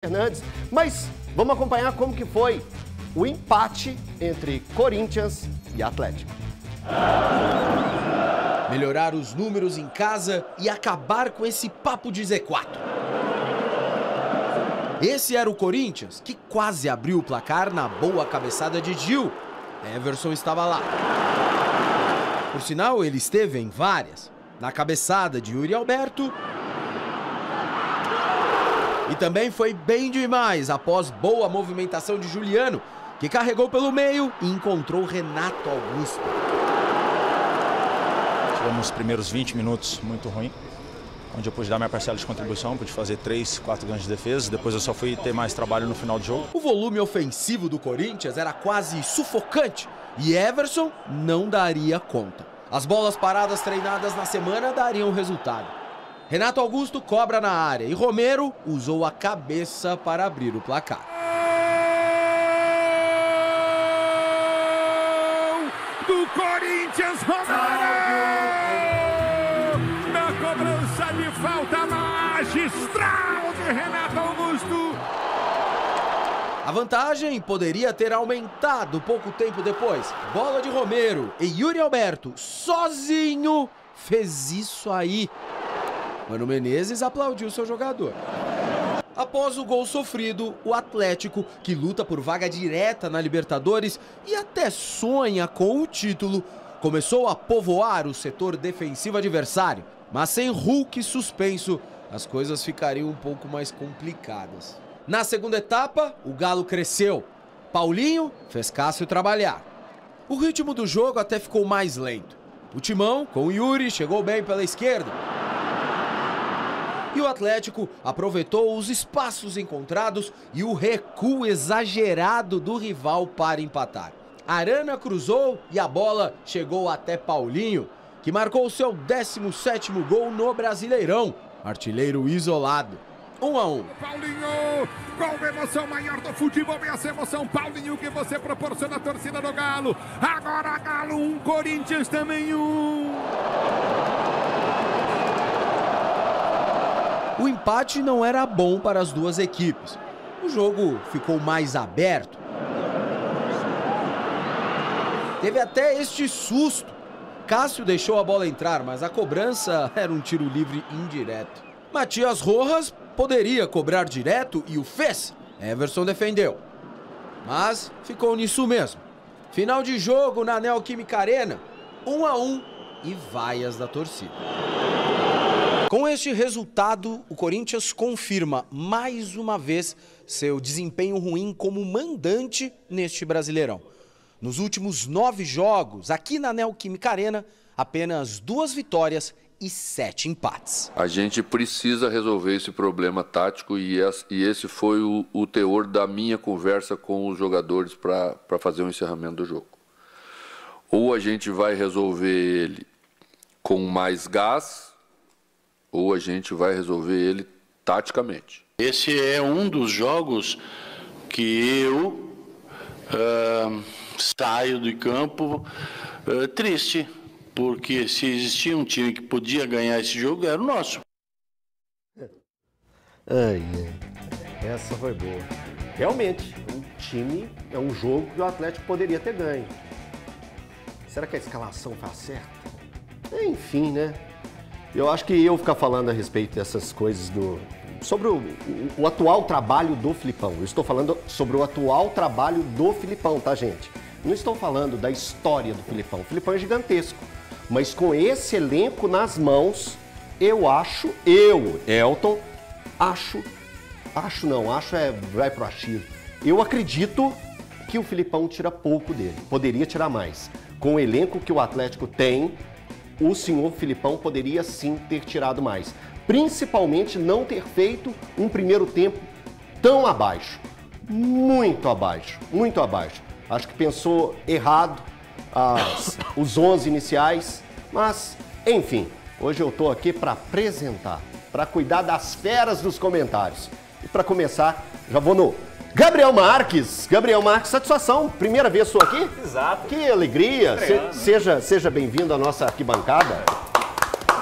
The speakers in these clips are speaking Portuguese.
Fernandes, mas vamos acompanhar como que foi o empate entre Corinthians e Atlético. Melhorar os números em casa e acabar com esse papo de Z4. Esse era o Corinthians, que quase abriu o placar na boa cabeçada de Gil. Everson estava lá. Por sinal, ele esteve em várias. Na cabeçada de Yuri Alberto. E também foi bem demais após boa movimentação de Juliano, que carregou pelo meio e encontrou Renato Augusto. Tivemos os primeiros 20 minutos muito ruim, onde eu pude dar minha parcela de contribuição, pude fazer 3, 4 grandes defesas, depois eu só fui ter mais trabalho no final do jogo. O volume ofensivo do Corinthians era quase sufocante e Everson não daria conta. As bolas paradas treinadas na semana dariam resultado. Renato Augusto cobra na área e Romero usou a cabeça para abrir o placar. Do Corinthians, Romero! Na cobrança de falta magistral de Renato Augusto. A vantagem poderia ter aumentado pouco tempo depois. Bola de Romero e Yuri Alberto, sozinho, fez isso aí. Mano Menezes aplaudiu seu jogador. Após o gol sofrido, o Atlético, que luta por vaga direta na Libertadores e até sonha com o título, começou a povoar o setor defensivo adversário. Mas sem Hulk suspenso, as coisas ficariam um pouco mais complicadas. Na segunda etapa, o Galo cresceu. Paulinho fez Cássio trabalhar. O ritmo do jogo até ficou mais lento. O Timão, com o Yuri, chegou bem pela esquerda. E o Atlético aproveitou os espaços encontrados e o recuo exagerado do rival para empatar. Arana cruzou e a bola chegou até Paulinho, que marcou seu 17º gol no Brasileirão. Artilheiro isolado. 1 a 1. Paulinho, qual a emoção maior do futebol? Essa emoção, Paulinho, que você proporciona à torcida do Galo. Agora Galo 1, Corinthians também 1. O empate não era bom para as duas equipes. O jogo ficou mais aberto. Teve até este susto. Cássio deixou a bola entrar, mas a cobrança era um tiro livre indireto. Matias Rojas poderia cobrar direto e o fez. Everson defendeu. Mas ficou nisso mesmo. Final de jogo na Neoquímica Arena, 1 a 1 e vaias da torcida. Com este resultado, o Corinthians confirma mais uma vez seu desempenho ruim como mandante neste Brasileirão. Nos últimos 9 jogos, aqui na Neoquímica Arena, apenas 2 vitórias e 7 empates. A gente precisa resolver esse problema tático e esse foi o teor da minha conversa com os jogadores para fazer o encerramento do jogo. Ou a gente vai resolver ele com mais gás, ou a gente vai resolver ele taticamente. Esse é um dos jogos que eu saio de campo triste, porque se existia um time que podia ganhar esse jogo, era o nosso. Essa foi boa. Realmente, é um jogo que o Atlético poderia ter ganho. Será que a escalação faz certo? Enfim, né? Eu acho que eu ficar falando a respeito dessas coisas sobre o atual trabalho do Filipão. Eu estou falando sobre o atual trabalho do Filipão, tá, gente? Não estou falando da história do Filipão. O Filipão é gigantesco. Mas com esse elenco nas mãos, Elton, vai pro achismo. Eu acredito que o Filipão tira pouco dele. Poderia tirar mais. Com o elenco que o Atlético tem, o senhor Filipão poderia sim ter tirado mais. Principalmente não ter feito um primeiro tempo tão abaixo. Muito abaixo, muito abaixo. Acho que pensou errado os 11 iniciais, mas enfim, hoje eu estou aqui para apresentar, para cuidar das feras dos comentários. E para começar, já vou no Gabriel Marques. Gabriel Marques, satisfação. Primeira vez sua aqui? Exato. Que alegria. Seja bem-vindo à nossa arquibancada.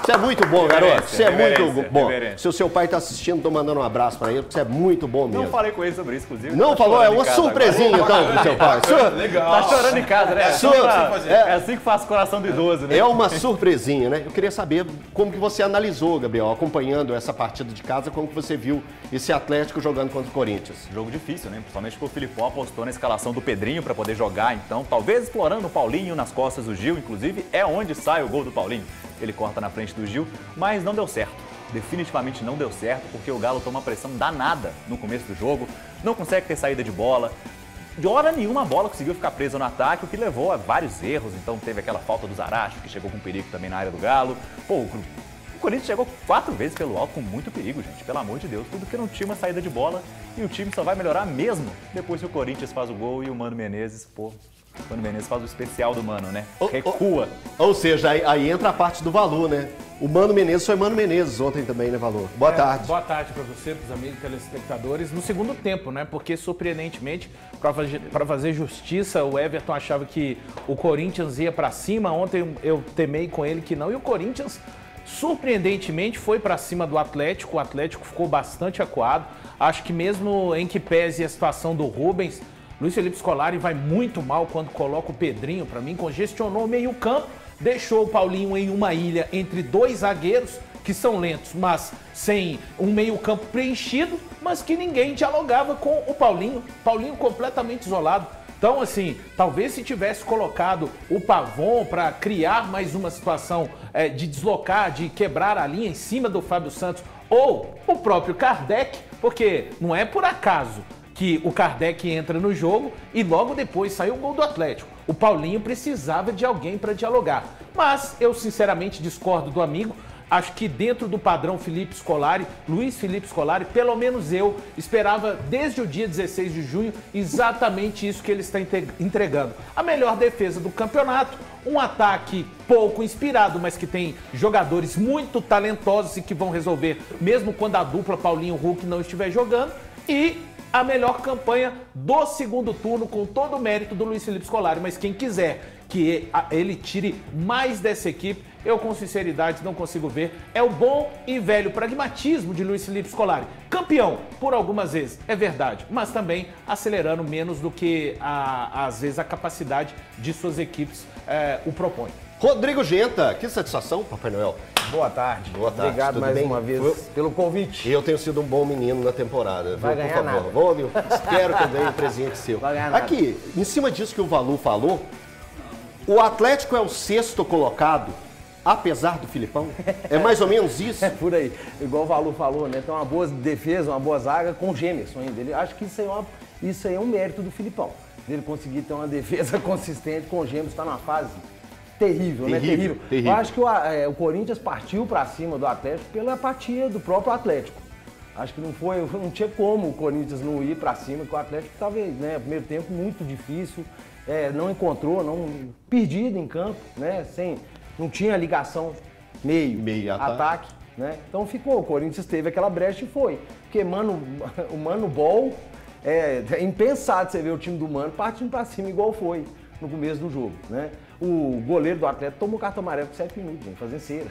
Você é muito bom, garoto. Você é muito bom. Reverência. Se o seu pai está assistindo, tô mandando um abraço para ele, porque você é muito bom mesmo. Não falei com ele sobre isso, inclusive. Não falou? É uma surpresinha, então, pro seu pai. Legal. Tá chorando em casa, né? É assim que faz o coração do idoso, né? É uma surpresinha, né? Eu queria saber como que você analisou, Gabriel, acompanhando essa partida de casa, como que você viu esse Atlético jogando contra o Corinthians. Jogo difícil, né? Principalmente porque o Filipão apostou na escalação do Pedrinho para poder jogar, então, talvez explorando o Paulinho nas costas do Gil, inclusive é onde sai o gol do Paulinho. Ele corta na frente do Gil, mas não deu certo. Definitivamente não deu certo, porque o Galo toma uma pressão danada no começo do jogo, não consegue ter saída de bola. De hora nenhuma a bola conseguiu ficar presa no ataque, o que levou a vários erros. Então teve aquela falta do Zaracho, que chegou com perigo também na área do Galo. Pô, o Corinthians chegou 4 vezes pelo alto com muito perigo, gente. Pelo amor de Deus, tudo que não tinha uma saída de bola. E o time só vai melhorar mesmo depois que o Corinthians faz o gol e o Mano Menezes, pô... O Mano Menezes faz o especial do Mano, né? Recua. Ou seja, aí entra a parte do Valu, né? O Mano Menezes foi Mano Menezes ontem também, né, Valu? Boa tarde. Boa tarde para você, para os amigos telespectadores. No segundo tempo, né? Porque, surpreendentemente, para fazer justiça, o Everton achava que o Corinthians ia para cima. Ontem eu temei com ele que não. E o Corinthians, surpreendentemente, foi para cima do Atlético. O Atlético ficou bastante acuado. Acho que mesmo em que pese a situação do Rubens, Luiz Felipe Scolari vai muito mal quando coloca o Pedrinho, para mim, congestionou o meio-campo, deixou o Paulinho em uma ilha entre 2 zagueiros que são lentos, mas sem um meio-campo preenchido, mas que ninguém dialogava com o Paulinho. Paulinho completamente isolado. Então, assim, talvez se tivesse colocado o Pavon para criar mais uma situação de deslocar, de quebrar a linha em cima do Fábio Santos, ou o próprio Kardec, porque não é por acaso que o Kardec entra no jogo e logo depois saiu o gol do Atlético. O Paulinho precisava de alguém para dialogar. Mas eu sinceramente discordo do amigo. Acho que dentro do padrão Felipe Scolari, Luiz Felipe Scolari, pelo menos eu esperava desde o dia 16 de junho exatamente isso que ele está entregando. A melhor defesa do campeonato, um ataque pouco inspirado, mas que tem jogadores muito talentosos e que vão resolver mesmo quando a dupla Paulinho-Hulk não estiver jogando, e a melhor campanha do segundo turno, com todo o mérito do Luiz Felipe Scolari. Mas quem quiser que ele tire mais dessa equipe, eu com sinceridade não consigo ver. É o bom e velho pragmatismo de Luiz Felipe Scolari. Campeão, por algumas vezes, é verdade, mas também acelerando menos do que, às vezes, a capacidade de suas equipes o propõe. Rodrigo Genta, que satisfação, Papai Noel. Boa tarde. Boa tarde. Obrigado tudo mais bem? uma vez pelo convite. Eu tenho sido um bom menino na temporada. Vai viu? ganhar Por favor. nada. Vou, eu espero que eu ganhe um presente seu. Vai ganhar nada. Aqui, em cima disso que o Valu falou, o Atlético é o 6º colocado, apesar do Filipão? É mais ou menos isso? É por aí. Igual o Valu falou, né? Tem uma boa defesa, uma boa zaga com o Gemerson ainda. Ele acho que isso aí é um mérito do Filipão. Ele conseguir ter uma defesa consistente com o Gemerson, está numa fase terrível, né? Terrível. Eu acho que o Corinthians partiu para cima do Atlético pela apatia do próprio Atlético. Acho que não tinha como o Corinthians não ir para cima, porque o Atlético estava, né, primeiro tempo muito difícil, não encontrou, perdido em campo, né? Não tinha ligação meio ataque, né? Então o Corinthians teve aquela brecha e foi. Porque o Mano Ball, é impensado você ver o time do Mano partindo para cima igual foi no começo do jogo, né? O goleiro do Atlético tomou cartão amarelo por 7 minutos, gente, fazendo cera.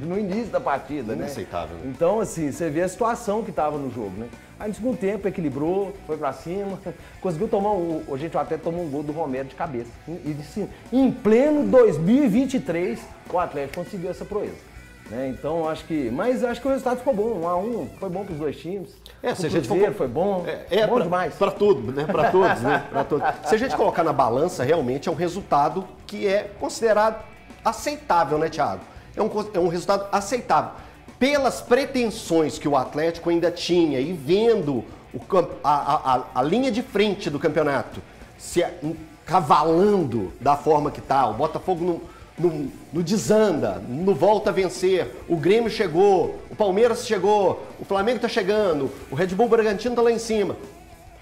No início da partida, né? Inaceitável. Então, assim, você vê a situação que estava no jogo, né? Aí, no segundo tempo, equilibrou, foi pra cima, conseguiu tomar o Atlético tomou um gol do Romero de cabeça. E assim, em pleno 2023, o Atlético conseguiu essa proeza. Né? Então, acho que o resultado ficou bom, 1-1, foi bom para os dois times. Se a gente for... foi bom, bom demais. Para tudo, né? Para todos, né? Para todos. Se a gente colocar na balança, realmente é um resultado que é considerado aceitável, né, Thiago? É um resultado aceitável. Pelas pretensões que o Atlético ainda tinha e vendo a linha de frente do campeonato se cavalando da forma que está, o Botafogo no desanda, no volta a vencer, o Grêmio chegou, o Palmeiras chegou, o Flamengo está chegando, o Red Bull Bragantino está lá em cima.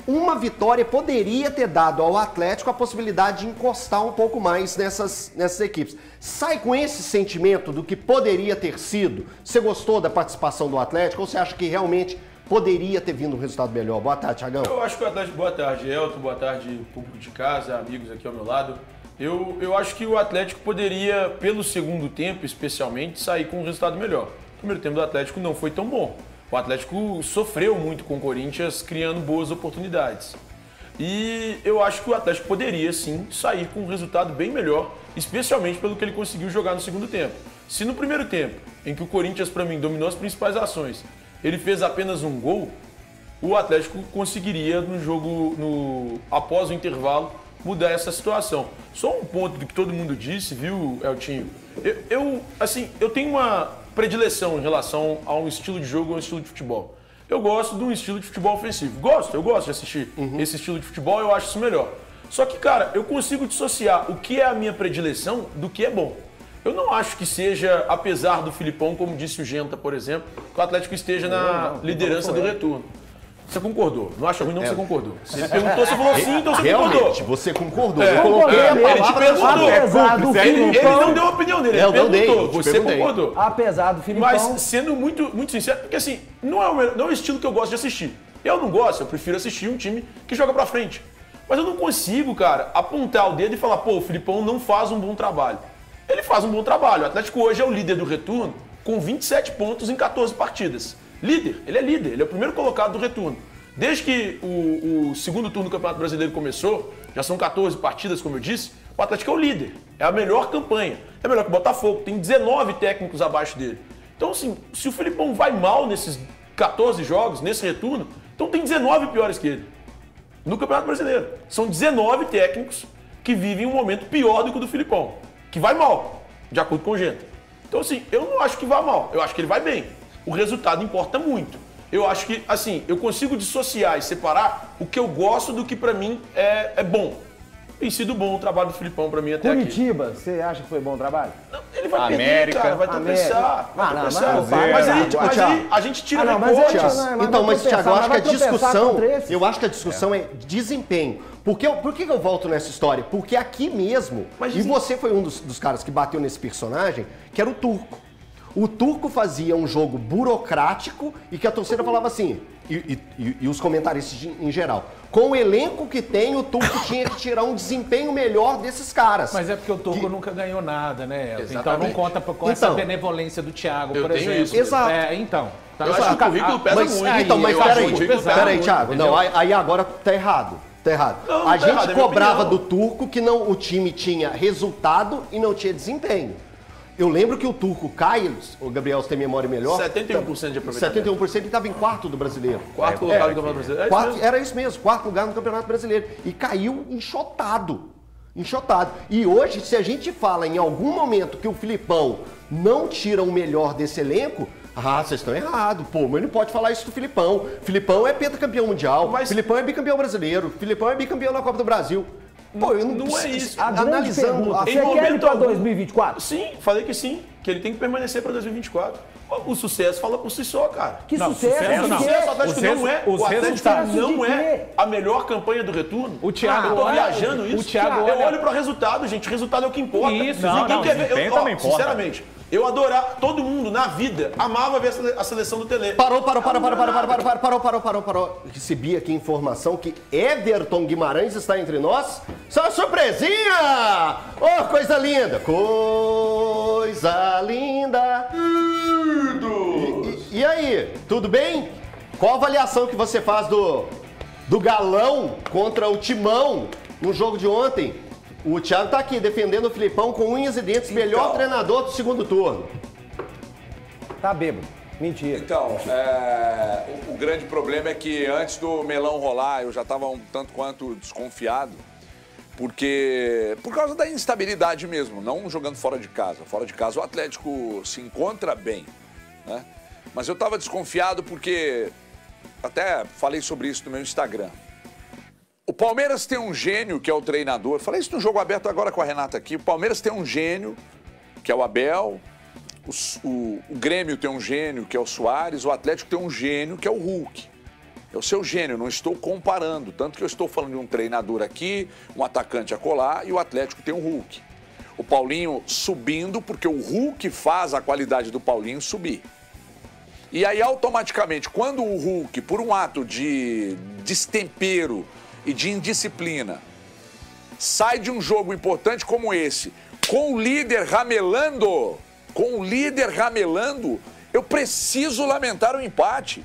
Uma vitória poderia ter dado ao Atlético a possibilidade de encostar um pouco mais nessas equipes. Sai com esse sentimento do que poderia ter sido? Você gostou da participação do Atlético ou você acha que realmente poderia ter vindo um resultado melhor? Boa tarde, Thiagão. Eu acho que o Atlético... Boa tarde, Elton. Boa tarde, público de casa, amigos aqui ao meu lado. Eu acho que o Atlético poderia, pelo segundo tempo especialmente, sair com um resultado melhor. O primeiro tempo do Atlético não foi tão bom. O Atlético sofreu muito com o Corinthians, criando boas oportunidades. E eu acho que o Atlético poderia, sim, sair com um resultado bem melhor, especialmente pelo que ele conseguiu jogar no segundo tempo. Se no primeiro tempo, em que o Corinthians, para mim, dominou as principais ações, ele fez apenas um gol, o Atlético conseguiria, no jogo, após o intervalo, mudar essa situação. Só um ponto do que todo mundo disse, viu, Eltinho? Eu tenho uma predileção em relação a um estilo de jogo ou um estilo de futebol. Eu gosto de um estilo de futebol ofensivo. Eu gosto de assistir esse estilo de futebol, eu acho isso melhor. Só que, cara, eu consigo dissociar o que é a minha predileção do que é bom. Eu não acho que seja, apesar do Filipão, como disse o Genta, por exemplo, que o Atlético esteja na liderança do retorno. Você concordou. Não acha ruim não que você concordou. Você perguntou, você falou sim, então você Realmente, concordou. você concordou. Eu coloquei a ele te perguntou. Ele Filipão, não deu a opinião dele, Eu ele perguntou. dei, Você concordou. apesar do Filipão... Mas sendo muito sincero, porque assim, não é o estilo que eu gosto de assistir. Eu não gosto, eu prefiro assistir um time que joga pra frente. Mas eu não consigo, cara, apontar o dedo e falar, pô, o Filipão não faz um bom trabalho. Ele faz um bom trabalho. O Atlético hoje é o líder do retorno com 27 pontos em 14 partidas. Líder, ele é o primeiro colocado do retorno. Desde que o segundo turno do Campeonato Brasileiro começou, já são 14 partidas, como eu disse, o Atlético é o líder. É a melhor campanha. É melhor que o Botafogo, tem 19 técnicos abaixo dele. Então, assim, se o Filipão vai mal nesses 14 jogos, nesse retorno, então tem 19 piores que ele. No Campeonato Brasileiro. São 19 técnicos que vivem um momento pior do que o do Filipão. Que vai mal, de acordo com o Genta. Então, assim, eu não acho que vá mal. Eu acho que ele vai bem. O resultado importa muito. Eu acho que, assim, eu consigo dissociar e separar o que eu gosto do que pra mim é bom. Tem sido bom o trabalho do Filipão pra mim até Curitiba, você acha que foi bom o trabalho? Não, ele vai América. perder, cara, vai tropeçar. Mas aí a gente tira recortes. Então, mas Thiago, eu acho que a discussão, discussão é desempenho. Por que eu volto nessa história? Porque aqui mesmo, e você foi um dos caras que bateu nesse personagem, que era o Turco. O Turco fazia um jogo burocrático e que a torcida falava assim, e os comentaristas em geral, com o elenco que tem, o Turco tinha que tirar um desempenho melhor desses caras. Mas é porque o Turco nunca ganhou nada, né? Exatamente. Então não conta com essa benevolência do Thiago, por exemplo. Isso. Exato. Eu acho que o currículo pesa muito. Mas peraí, Thiago, não, aí agora tá errado. Tá errado. Não, a gente errado, cobrava do Turco que o time tinha resultado e não tinha desempenho. Eu lembro que o Turco cai, o Gabriel, você tem memória melhor. 71% de aproveitamento. 71%, ele estava em quarto do brasileiro. Quarto colocado no Campeonato Brasileiro. Era isso mesmo, quarto lugar no Campeonato Brasileiro. E caiu enxotado. E hoje, se a gente fala em algum momento que o Filipão não tira o melhor desse elenco, vocês estão errados, pô, mas não pode falar isso do Filipão. Filipão é pentacampeão mundial, Filipão é bicampeão brasileiro, Filipão é bicampeão na Copa do Brasil. Pô, não é isso. Analisando... Você quer ele pra 2024? Sim, falei que sim, que ele tem que permanecer para 2024. O sucesso fala por si só, cara. Que sucesso? O Atlético não é a melhor campanha do retorno. O Thiago eu tô viajando isso. O Thiago eu olho para o resultado, gente. O resultado é o que importa. Isso, ninguém quer ver. também importa. Sinceramente, eu adorava, todo mundo na vida amava ver a seleção do Tele. Parou. Recebi aqui informação que Everton Guimarães está entre nós. Só surpresinha! Oh, coisa linda! Coisa linda! E aí, tudo bem? Qual a avaliação que você faz do Galão contra o Timão no jogo de ontem? O Thiago tá aqui defendendo o Filipão com unhas e dentes, melhor treinador do segundo turno. Tá bêbado. Mentira. Então, o grande problema é que antes do melão rolar, eu já estava um tanto quanto desconfiado, porque por causa da instabilidade mesmo, não jogando fora de casa. Fora de casa o Atlético se encontra bem, né? Mas eu estava desconfiado porque, até falei sobre isso no meu Instagram. O Palmeiras tem um gênio, que é o treinador. Falei isso no Jogo Aberto agora com a Renata aqui. O Palmeiras tem um gênio, que é o Abel. O Grêmio tem um gênio, que é o Soares. O Atlético tem um gênio, que é o Hulk. É o seu gênio, não estou comparando. Tanto que eu estou falando de um treinador aqui, um atacante acolá, e o Atlético tem um Hulk. O Paulinho subindo, porque o Hulk faz a qualidade do Paulinho subir. E aí, automaticamente, quando o Hulk, por um ato de destempero e de indisciplina, sai de um jogo importante como esse, com o líder ramelando, eu preciso lamentar o empate.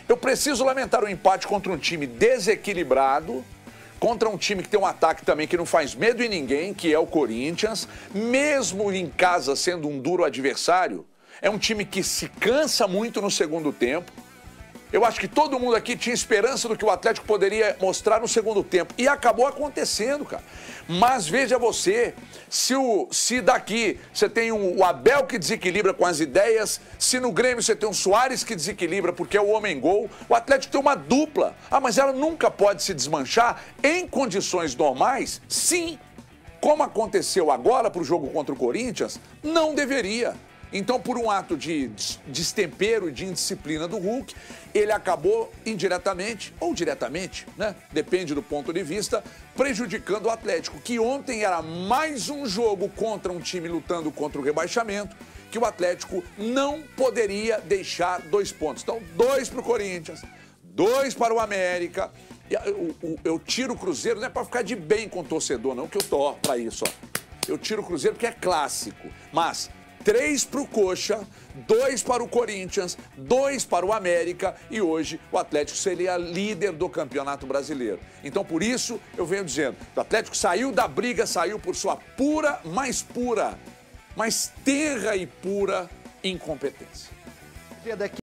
Eu preciso lamentar o empate contra um time desequilibrado, contra um time que tem um ataque também que não faz medo em ninguém, que é o Corinthians, mesmo em casa sendo um duro adversário. É um time que se cansa muito no segundo tempo. Eu acho que todo mundo aqui tinha esperança do que o Atlético poderia mostrar no segundo tempo. E acabou acontecendo, cara. Mas veja você, se daqui você tem o Abel que desequilibra com as ideias, se no Grêmio você tem um Soares que desequilibra porque é o homem-gol, o Atlético tem uma dupla. Ah, mas ela nunca pode se desmanchar em condições normais? Sim. Como aconteceu agora para o jogo contra o Corinthians, não deveria. Então, por um ato de destempero e de indisciplina do Hulk, ele acabou indiretamente ou diretamente, né? Depende do ponto de vista, prejudicando o Atlético, que ontem era mais um jogo contra um time lutando contra o rebaixamento, que o Atlético não poderia deixar 2 pontos. Então, 2 para o Corinthians, 2 para o América. Eu tiro o Cruzeiro, não é para ficar de bem com o torcedor, não, que eu tô para isso, ó. Eu tiro o Cruzeiro porque é clássico, mas 3 para o Coxa, 2 para o Corinthians, 2 para o América e hoje o Atlético seria líder do Campeonato Brasileiro. Então, por isso, eu venho dizendo, o Atlético saiu da briga, saiu por sua mais tenra e pura incompetência.